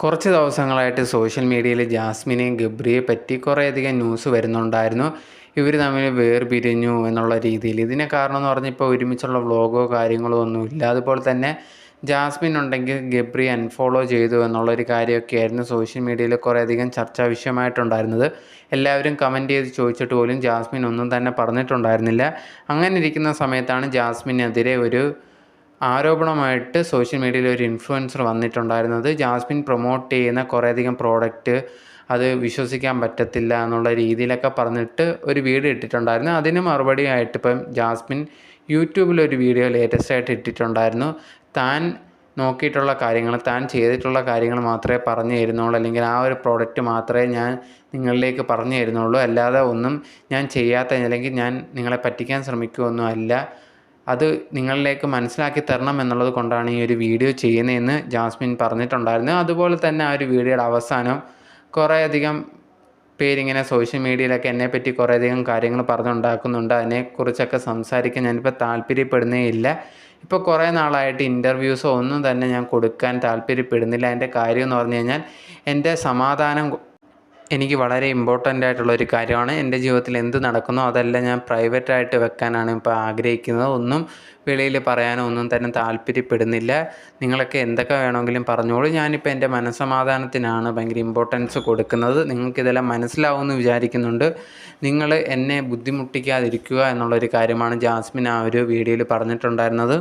കുറച്ച് ദിവസങ്ങളായിട്ട് സോഷ്യൽ മീഡിയയിൽ ജാസ്മിനെയും ഗബ്രിയെ പറ്റി കുറേയധികം ന്യൂസ് വരുന്നുണ്ടായിരുന്നു. ഇവർ തമ്മിൽ വേർപിരിഞ്ഞു എന്നുള്ള രീതിയിൽ. ഇതിന് കാരണം എന്ന് പറഞ്ഞാൽ ഇപ്പോൾ ഒരുമിച്ചുള്ള വ്ളോഗോ കാര്യങ്ങളോ ഒന്നുമില്ല. അതുപോലെ തന്നെ ജാസ്മിൻ ഉണ്ടെങ്കിൽ ഗബ്രി അൺഫോളോ ചെയ്തു എന്നുള്ളൊരു കാര്യമൊക്കെയായിരുന്നു സോഷ്യൽ മീഡിയയിൽ കുറേയധികം ചർച്ചാ വിഷയമായിട്ടുണ്ടായിരുന്നത്. എല്ലാവരും കമൻറ്റ് ചെയ്ത് ചോദിച്ചിട്ട് പോലും ജാസ്മിൻ ഒന്നും തന്നെ പറഞ്ഞിട്ടുണ്ടായിരുന്നില്ല. അങ്ങനെ ഇരിക്കുന്ന സമയത്താണ് ജാസ്മിനെതിരെ ഒരു ആരോപണമായിട്ട് സോഷ്യൽ മീഡിയയിൽ ഒരു ഇൻഫ്ലുവൻസർ വന്നിട്ടുണ്ടായിരുന്നത്. ജാസ്മിൻ പ്രൊമോട്ട് ചെയ്യുന്ന കുറേയധികം പ്രോഡക്റ്റ് അത് വിശ്വസിക്കാൻ പറ്റത്തില്ല എന്നുള്ള രീതിയിലൊക്കെ പറഞ്ഞിട്ട് ഒരു വീഡിയോ ഇട്ടിട്ടുണ്ടായിരുന്നു. അതിന് മറുപടിയായിട്ട് ഇപ്പം ജാസ്മിൻ യൂട്യൂബിലൊരു വീഡിയോ ലേറ്റസ്റ്റായിട്ട് ഇട്ടിട്ടുണ്ടായിരുന്നു. താൻ നോക്കിയിട്ടുള്ള കാര്യങ്ങൾ, താൻ ചെയ്തിട്ടുള്ള കാര്യങ്ങൾ മാത്രമേ പറഞ്ഞു തരുന്നുള്ളൂ, അല്ലെങ്കിൽ ആ ഒരു പ്രോഡക്റ്റ് മാത്രമേ ഞാൻ നിങ്ങളിലേക്ക് പറഞ്ഞു തരുന്നുള്ളൂ, അല്ലാതെ ഒന്നും ഞാൻ ചെയ്യാത്ത, അല്ലെങ്കിൽ ഞാൻ നിങ്ങളെ പറ്റിക്കാൻ ശ്രമിക്കുകയൊന്നും അല്ല, അത് നിങ്ങളിലേക്ക് മനസ്സിലാക്കി തരണം എന്നുള്ളത് കൊണ്ടാണ് ഈ ഒരു വീഡിയോ ചെയ്യുന്നതെന്ന് ജാസ്മിൻ പറഞ്ഞിട്ടുണ്ടായിരുന്നു. അതുപോലെ തന്നെ ആ ഒരു വീഡിയോയുടെ അവസാനം കുറേയധികം പേരിങ്ങനെ സോഷ്യൽ മീഡിയയിലൊക്കെ എന്നെപ്പറ്റി കുറേയധികം കാര്യങ്ങൾ പറഞ്ഞുണ്ടാക്കുന്നുണ്ട്. അതിനെക്കുറിച്ചൊക്കെ സംസാരിക്കാൻ ഞാനിപ്പോൾ താല്പര്യപ്പെടുന്നേ ഇല്ല. ഇപ്പോൾ കുറേ നാളായിട്ട് ഇൻ്റർവ്യൂസോ ഒന്നും തന്നെ ഞാൻ കൊടുക്കാൻ താല്പര്യപ്പെടുന്നില്ല. അതിൻ്റെ കാര്യം എന്ന് പറഞ്ഞു കഴിഞ്ഞാൽ എൻ്റെ സമാധാനം എനിക്ക് വളരെ ഇമ്പോർട്ടൻ്റ് ആയിട്ടുള്ളൊരു കാര്യമാണ്. എൻ്റെ ജീവിതത്തിൽ എന്ത് നടക്കുന്നോ അതെല്ലാം ഞാൻ പ്രൈവറ്റായിട്ട് വെക്കാനാണ് ഇപ്പോൾ ആഗ്രഹിക്കുന്നത്. ഒന്നും വെളിയിൽ പറയാനോ ഒന്നും തന്നെ താല്പര്യപ്പെടുന്നില്ല. നിങ്ങളൊക്കെ എന്തൊക്കെ വേണമെങ്കിലും പറഞ്ഞോളൂ. ഞാനിപ്പോൾ എൻ്റെ മനസ്സമാധാനത്തിനാണ് ഭയങ്കര ഇമ്പോർട്ടൻസ് കൊടുക്കുന്നത്. നിങ്ങൾക്കിതെല്ലാം മനസ്സിലാവുമെന്ന് വിചാരിക്കുന്നുണ്ട്. നിങ്ങൾ എന്നെ ബുദ്ധിമുട്ടിക്കാതിരിക്കുക എന്നുള്ളൊരു കാര്യമാണ് ജാസ്മിൻ ആ ഒരു വീഡിയോയിൽ പറഞ്ഞിട്ടുണ്ടായിരുന്നത്.